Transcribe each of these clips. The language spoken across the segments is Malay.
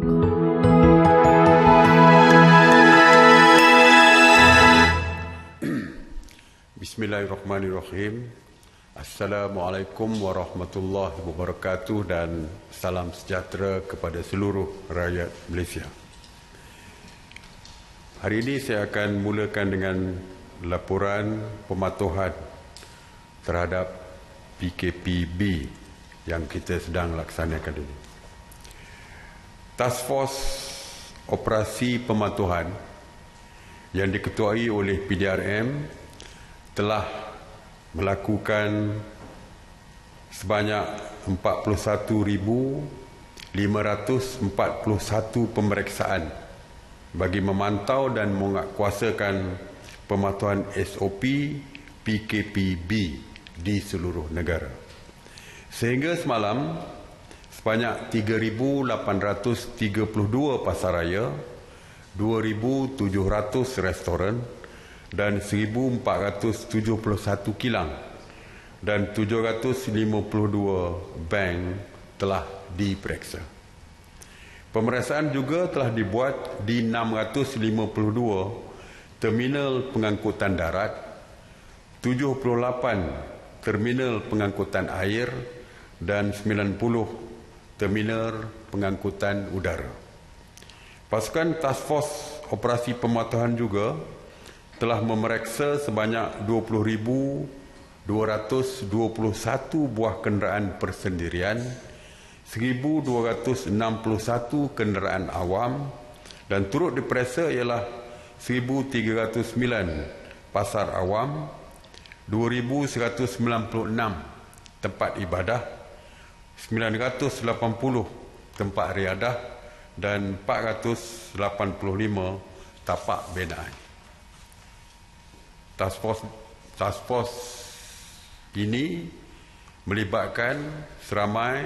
Bismillahirrahmanirrahim. Assalamualaikum warahmatullahi wabarakatuh dan salam sejahtera kepada seluruh rakyat Malaysia. Hari ini saya akan mulakan dengan laporan pematuhan terhadap PKPB yang kita sedang laksanakan ini. Task Force Operasi Pematuhan yang diketuai oleh PDRM telah melakukan sebanyak 41,541 pemeriksaan bagi memantau dan menguatkuasakan pematuhan SOP PKPB di seluruh negara. Sehingga semalam, sebanyak 3,832 pasaraya, 2,700 restoran dan 1,471 kilang dan 752 bank telah diperiksa. Pemeriksaan juga telah dibuat di 652 terminal pengangkutan darat, 78 terminal pengangkutan air dan 90 terminal pengangkutan udara. Pasukan Task Force Operasi Pematuhan juga telah memeriksa sebanyak 20,221 buah kenderaan persendirian, 1,261 kenderaan awam dan turut diperiksa ialah 1,309 pasar awam, 2,196 tempat ibadah, 980 tempat riadah dan 485 tapak binaan. Task Force ini melibatkan seramai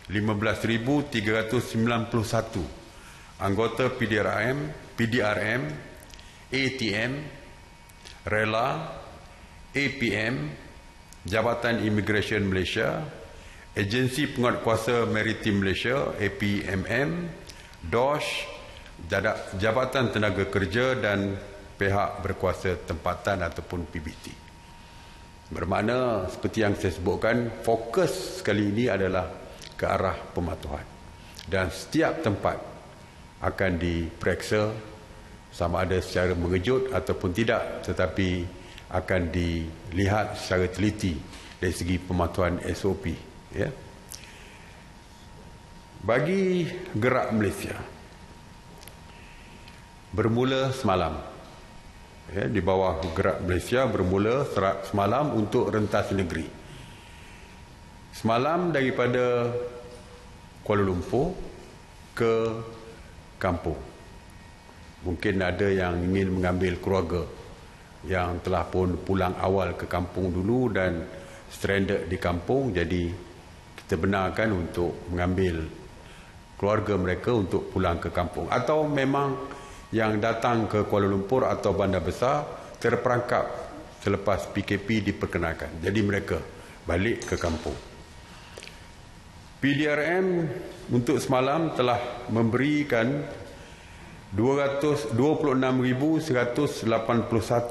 15,391 anggota PDRM, ATM, Rela, APM, Jabatan Imigresen Malaysia, Agensi Penguatkuasa Maritim Malaysia, APMM, DOSH, Jabatan Tenaga Kerja dan pihak berkuasa tempatan ataupun PBT. Bermakna seperti yang saya sebutkan, fokus kali ini adalah ke arah pematuhan. Dan setiap tempat akan diperiksa sama ada secara mengejut ataupun tidak, tetapi akan dilihat secara teliti dari segi pematuhan SOP. Ya. Bagi Gerak Malaysia, bermula semalam, di bawah Gerak Malaysia bermula semalam untuk rentas negeri. Semalam daripada Kuala Lumpur ke kampung. Mungkin ada yang ingin mengambil keluarga yang telah pun pulang awal ke kampung dulu dan stranded di kampung, jadi kita benarkan untuk mengambil keluarga mereka untuk pulang ke kampung. Atau memang yang datang ke Kuala Lumpur atau bandar besar terperangkap selepas PKP diperkenalkan. Jadi mereka balik ke kampung. PDRM untuk semalam telah memberikan 26,181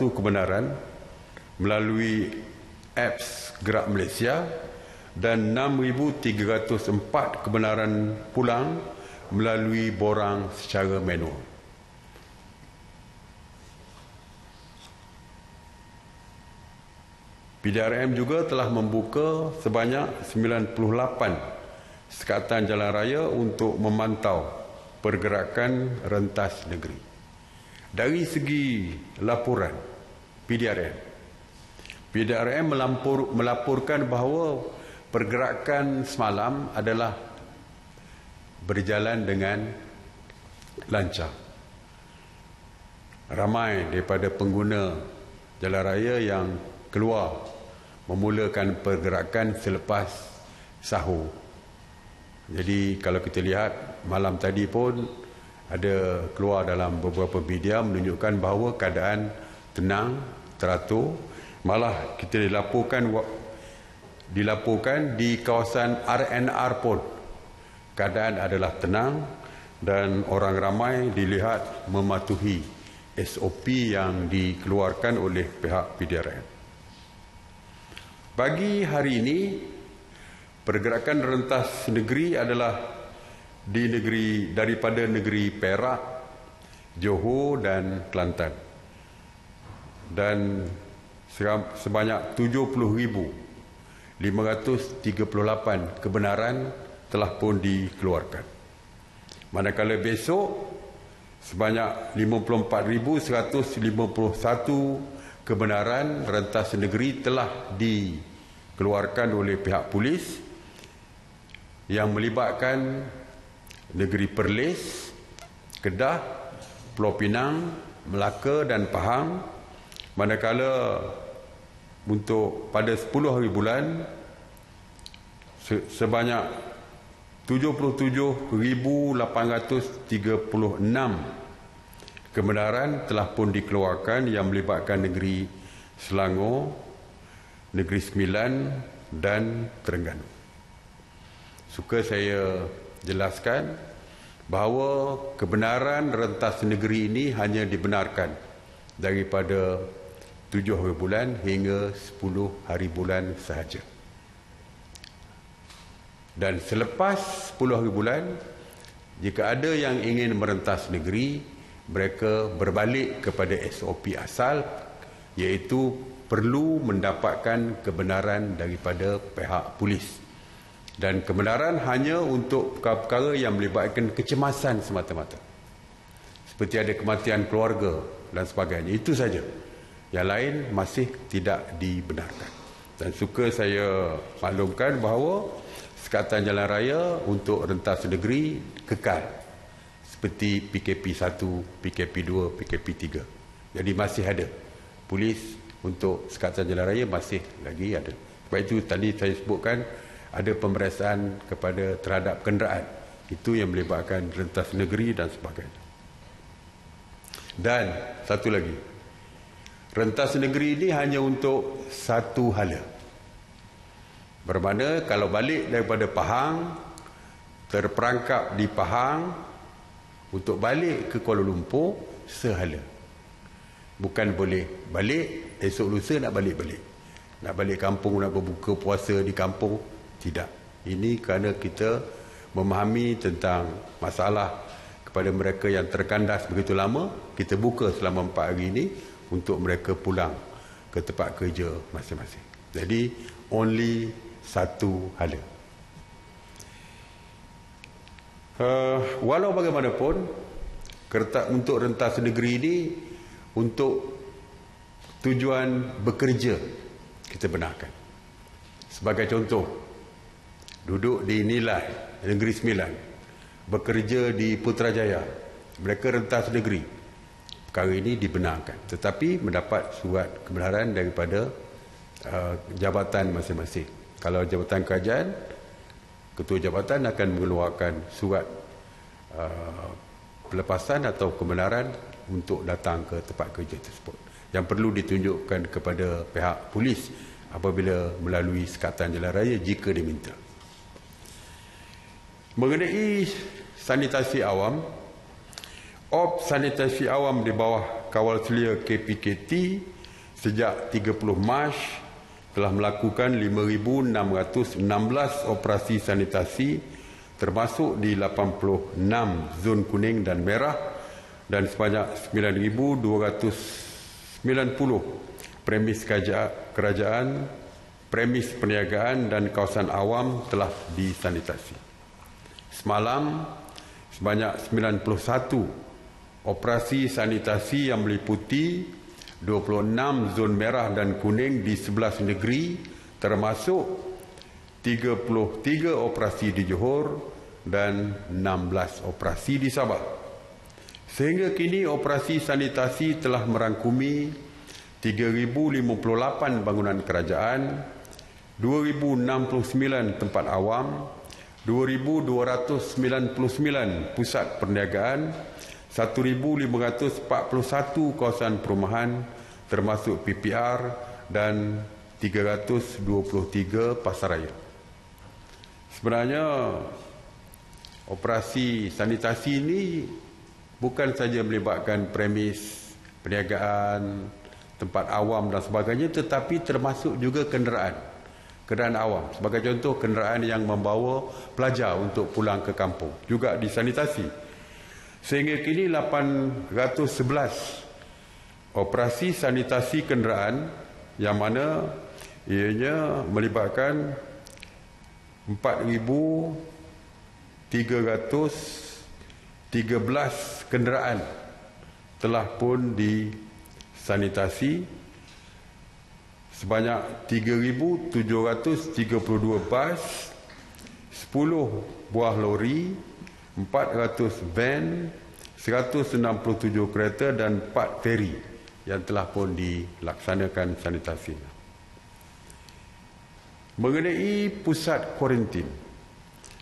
kebenaran melalui apps Gerak Malaysia dan 6,304 kebenaran pulang melalui borang secara manual. PDRM juga telah membuka sebanyak 98 sekatan jalan raya untuk memantau pergerakan rentas negeri. Dari segi laporan PDRM melaporkan bahawa pergerakan semalam adalah berjalan dengan lancar. Ramai daripada pengguna jalan raya yang keluar memulakan pergerakan selepas sahur. Jadi kalau kita lihat malam tadi pun ada keluar dalam beberapa media menunjukkan bahawa keadaan tenang, teratur. Malah kita dilaporkan di kawasan RNR pun keadaan adalah tenang dan orang ramai dilihat mematuhi SOP yang dikeluarkan oleh pihak PDRM. Bagi hari ini, pergerakan rentas negeri adalah daripada negeri Perak, Johor dan Kelantan. Dan sebanyak 70,538 kebenaran telah pun dikeluarkan. Manakala besok sebanyak 54,151 kebenaran rentas negeri telah dikeluarkan oleh pihak polis yang melibatkan negeri Perlis, Kedah, Pulau Pinang, Melaka dan Pahang. Manakala untuk pada 10 hari bulan sebanyak 77,836 kebenaran telah pun dikeluarkan yang melibatkan negeri Selangor, negeri Sembilan dan Terengganu. Suka saya jelaskan bahawa kebenaran rentas negeri ini hanya dibenarkan daripada 7 hari bulan hingga 10 hari bulan sahaja. Dan selepas 10 hari bulan, jika ada yang ingin merentas negeri, mereka berbalik kepada SOP asal, iaitu perlu mendapatkan kebenaran daripada pihak polis. Dan kebenaran hanya untuk perkara-perkara yang melibatkan kecemasan semata-mata. Seperti ada kematian keluarga dan sebagainya. Itu saja. Yang lain masih tidak dibenarkan. Dan suka saya maklumkan bahawa Sekatan Jalan Raya untuk rentas negeri kekal. Seperti PKP 1, PKP 2, PKP 3. Jadi masih ada. Polis untuk Sekatan Jalan Raya masih lagi ada. Sebab itu tadi saya sebutkan ada pemeriksaan terhadap kenderaan. Itu yang melibatkan rentas negeri dan sebagainya. Dan satu lagi. Rentas negeri ini hanya untuk satu hala. Bermakna kalau balik daripada Pahang, terperangkap di Pahang, untuk balik ke Kuala Lumpur, sehala. Bukan boleh balik, esok lusa nak balik-balik. Nak balik kampung, nak berbuka puasa di kampung, tidak. Ini kerana kita memahami tentang masalah kepada mereka yang terkandas begitu lama, kita buka selama 4 hari ini, untuk mereka pulang ke tempat kerja masing-masing. Jadi, only satu hala. Walau bagaimanapun, untuk rentas negeri ini, untuk tujuan bekerja, kita benarkan. Sebagai contoh, duduk di Nilai, Negeri Sembilan, bekerja di Putrajaya, mereka rentas negeri. Perkara ini dibenarkan, tetapi mendapat surat kebenaran daripada jabatan masing-masing. Kalau jabatan kerajaan, ketua jabatan akan mengeluarkan surat pelepasan atau kebenaran untuk datang ke tempat kerja tersebut, yang perlu ditunjukkan kepada pihak polis apabila melalui Sekatan Jalan Raya jika diminta. Mengenai sanitasi awam, Op sanitasi awam di bawah kawal selia KPKT sejak 30 Mac telah melakukan 5,616 operasi sanitasi, termasuk di 86 zon kuning dan merah, dan sebanyak 9,290 premis kerajaan, premis perniagaan dan kawasan awam telah disanitasi. Semalam sebanyak 91 operasi sanitasi yang meliputi 26 zon merah dan kuning di 11 negeri, termasuk 33 operasi di Johor dan 16 operasi di Sabah. Sehingga kini operasi sanitasi telah merangkumi 3,058 bangunan kerajaan, 2,069 tempat awam, 2,299 pusat perniagaan, 1,541 kawasan perumahan termasuk PPR dan 323 pasaraya. Sebenarnya Operasi sanitasi ini bukan saja melibatkan premis, perniagaan, tempat awam dan sebagainya, tetapi termasuk juga kenderaan awam. Sebagai contoh, kenderaan yang membawa pelajar untuk pulang ke kampung juga disanitasi. Sehingga kini 811 operasi sanitasi kenderaan yang mana ianya melibatkan 4,313 kenderaan telah pun disanitasi, sebanyak 3,732 bas, 10 buah lori, 400 van, 167 kereta dan 4 feri yang telah pun dilaksanakan sanitasi. Mengenai pusat kuarantin,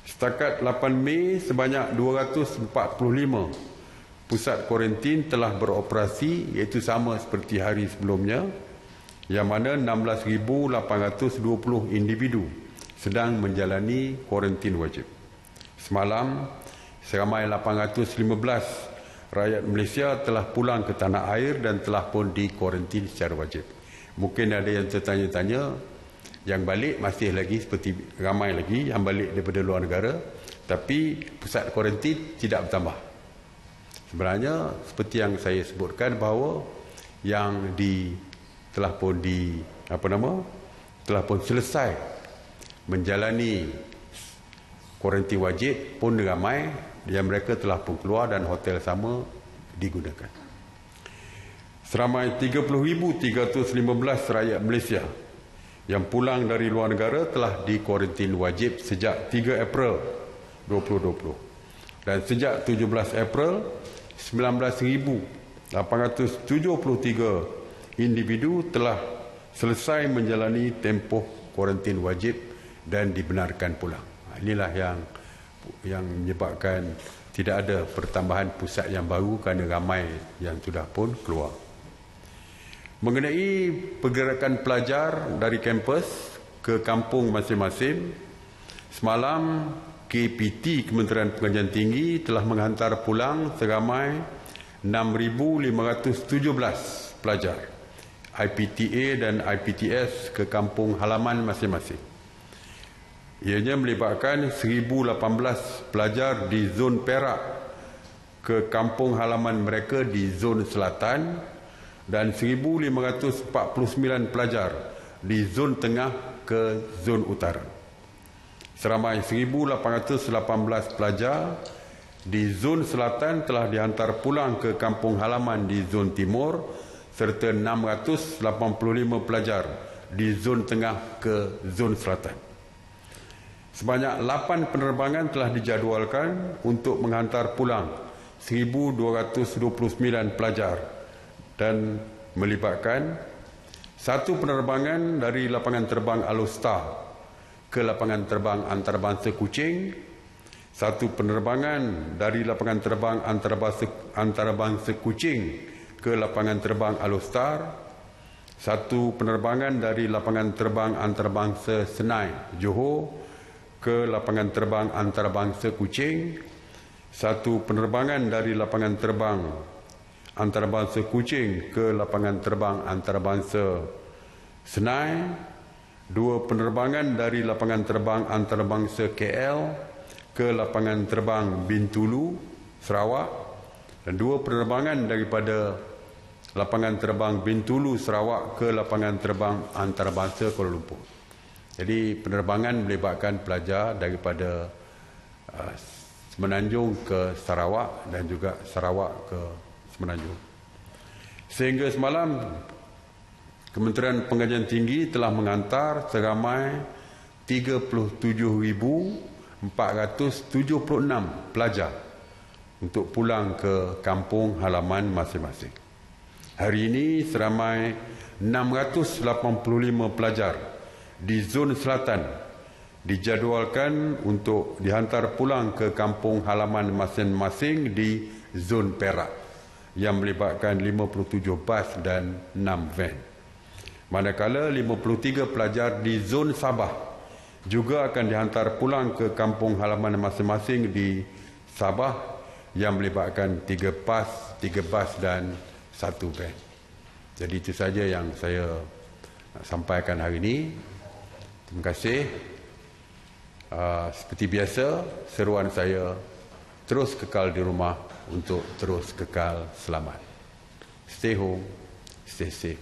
setakat 8 Mei sebanyak 245 pusat kuarantin telah beroperasi, iaitu sama seperti hari sebelumnya, yang mana 16,820 individu sedang menjalani kuarantin wajib. Semalam, seramai 815 rakyat Malaysia telah pulang ke tanah air dan telah pun dikuarantin secara wajib. Mungkin ada yang tertanya-tanya, yang balik masih lagi seperti ramai lagi yang balik daripada luar negara, tapi pusat kuarantin tidak bertambah. Sebenarnya seperti yang saya sebutkan bahawa yang telah pun selesai menjalani kuarantin wajib pun ramai, yang mereka telah pun keluar dan hotel sama digunakan. Seramai 30,315 rakyat Malaysia yang pulang dari luar negara telah dikuarantin wajib sejak 3 April 2020. Dan sejak 17 April, 19,873 individu telah selesai menjalani tempoh kuarantin wajib dan dibenarkan pulang. Inilah yang menyebabkan tidak ada pertambahan pusat yang baru kerana ramai yang sudah pun keluar. Mengenai pergerakan pelajar dari kampus ke kampung masing-masing, semalam KPT Kementerian Pengajian Tinggi telah menghantar pulang seramai 6,517 pelajar IPTA dan IPTS ke kampung halaman masing-masing. Ianya melibatkan 1,018 pelajar di zon Perak ke kampung halaman mereka di zon selatan dan 1,549 pelajar di zon tengah ke zon utara. Seramai 1,818 pelajar di zon selatan telah dihantar pulang ke kampung halaman di zon timur serta 685 pelajar di zon tengah ke zon selatan. Sebanyak 8 penerbangan telah dijadualkan untuk menghantar pulang 1,229 pelajar dan melibatkan 1 penerbangan dari lapangan terbang Alostar ke lapangan terbang antarabangsa Kuching, 1 penerbangan dari lapangan terbang antarabangsa Kuching ke lapangan terbang Alostar, 1 penerbangan dari lapangan terbang antarabangsa Senai Johor ke lapangan terbang antarabangsa Kuching, 1 penerbangan dari lapangan terbang antarabangsa Kuching ke lapangan terbang antarabangsa Senai, 2 penerbangan dari lapangan terbang antarabangsa KL ke lapangan terbang Bintulu, Sarawak, dan 2 penerbangan daripada lapangan terbang Bintulu, Sarawak ke lapangan terbang antarabangsa Kuala Lumpur. Jadi penerbangan melibatkan pelajar daripada Semenanjung ke Sarawak dan juga Sarawak ke Semenanjung. Sehingga semalam Kementerian Pengajian Tinggi telah menghantar seramai 37,476 pelajar untuk pulang ke kampung halaman masing-masing. Hari ini seramai 685 pelajar di zon selatan dijadualkan untuk dihantar pulang ke kampung halaman masing-masing di zon Perak yang melibatkan 57 bas dan 6 van. Manakala 53 pelajar di zon Sabah juga akan dihantar pulang ke kampung halaman masing-masing di Sabah yang melibatkan 3 bas dan 1 van. Jadi itu saja yang saya nak sampaikan hari ini. Terima kasih. Seperti biasa, seruan saya terus kekal di rumah untuk terus kekal selamat. Stay home, stay safe.